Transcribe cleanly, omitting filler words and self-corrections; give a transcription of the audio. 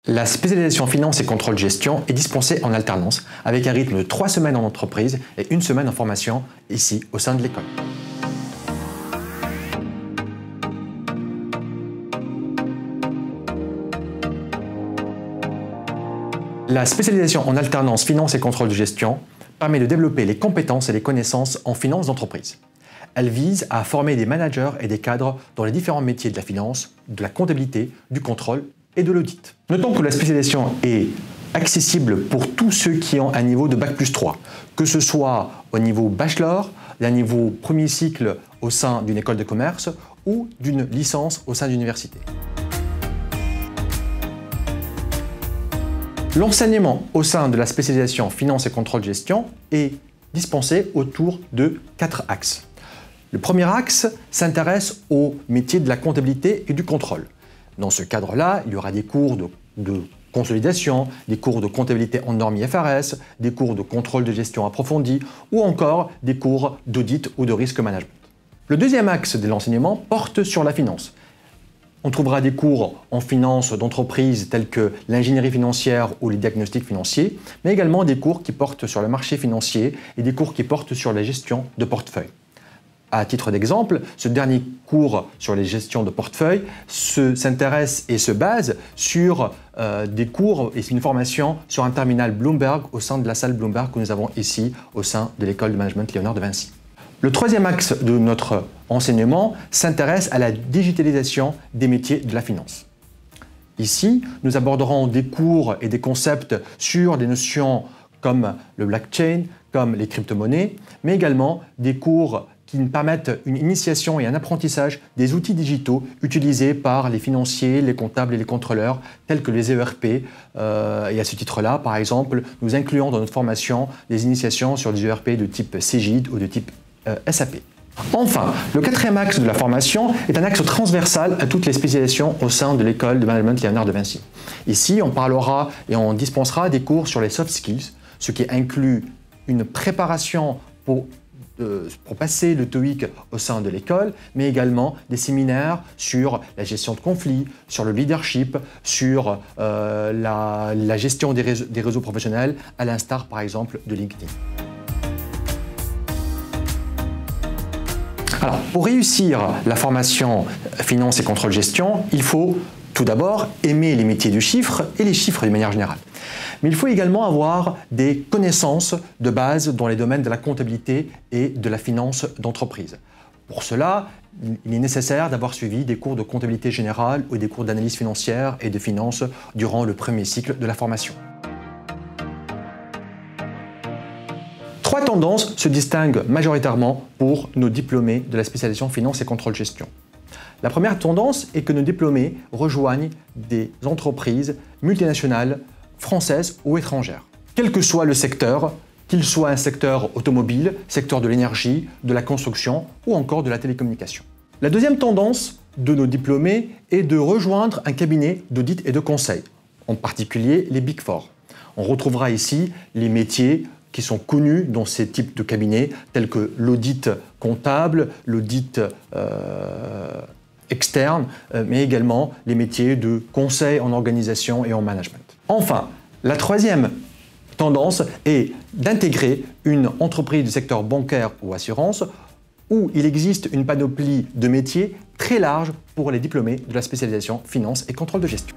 La spécialisation finance et contrôle gestion est dispensée en alternance avec un rythme de 3 semaines en entreprise et 1 semaine en formation ici au sein de l'école. La spécialisation en alternance finance et contrôle de gestion permet de développer les compétences et les connaissances en finance d'entreprise. Elle vise à former des managers et des cadres dans les différents métiers de la finance, de la comptabilité, du contrôle et de l'audit. Notons que la spécialisation est accessible pour tous ceux qui ont un niveau de Bac+3, que ce soit au niveau bachelor, d'un niveau premier cycle au sein d'une école de commerce ou d'une licence au sein d'une université. L'enseignement au sein de la spécialisation finance et contrôle gestion est dispensé autour de 4 axes. Le premier axe s'intéresse au métier de la comptabilité et du contrôle. Dans ce cadre-là, il y aura des cours de consolidation, des cours de comptabilité en normes IFRS, des cours de contrôle de gestion approfondi ou encore des cours d'audit ou de risk management. Le deuxième axe de l'enseignement porte sur la finance. On trouvera des cours en finance d'entreprise tels que l'ingénierie financière ou les diagnostics financiers, mais également des cours qui portent sur le marché financier et des cours qui portent sur la gestion de portefeuille. À titre d'exemple, ce dernier cours sur les gestions de portefeuille s'intéresse et se base sur des cours et une formation sur un terminal Bloomberg au sein de la salle Bloomberg que nous avons ici au sein de l'école de management Léonard de Vinci. Le troisième axe de notre enseignement s'intéresse à la digitalisation des métiers de la finance. Ici, nous aborderons des cours et des concepts sur des notions comme le blockchain, comme les crypto-monnaies, mais également des cours qui nous permettent une initiation et un apprentissage des outils digitaux utilisés par les financiers, les comptables et les contrôleurs, tels que les ERP. Et à ce titre-là, par exemple, nous incluons dans notre formation des initiations sur des ERP de type Cegid ou de type SAP. Enfin, le quatrième axe de la formation est un axe transversal à toutes les spécialisations au sein de l'école de management Léonard de Vinci. Ici, on parlera et on dispensera des cours sur les soft skills, ce qui inclut une préparation pour passer le TOEIC au sein de l'école, mais également des séminaires sur la gestion de conflits, sur le leadership, sur la gestion des réseaux professionnels, à l'instar par exemple de LinkedIn. Alors, pour réussir la formation finance et contrôle gestion, il faut tout d'abord aimer les métiers du chiffre et les chiffres de manière générale. Mais il faut également avoir des connaissances de base dans les domaines de la comptabilité et de la finance d'entreprise. Pour cela, il est nécessaire d'avoir suivi des cours de comptabilité générale ou des cours d'analyse financière et de finance durant le premier cycle de la formation. 3 tendances se distinguent majoritairement pour nos diplômés de la spécialisation finance et contrôle gestion. La première tendance est que nos diplômés rejoignent des entreprises multinationales françaises ou étrangères. Quel que soit le secteur, qu'il soit un secteur automobile, secteur de l'énergie, de la construction ou encore de la télécommunication. La deuxième tendance de nos diplômés est de rejoindre un cabinet d'audit et de conseil, en particulier les Big Four. On retrouvera ici les métiers qui sont connus dans ces types de cabinets, tels que l'audit comptable, l'audit externe, mais également les métiers de conseil en organisation et en management. Enfin, la troisième tendance est d'intégrer une entreprise du secteur bancaire ou assurance où il existe une panoplie de métiers très large pour les diplômés de la spécialisation finance et contrôle de gestion.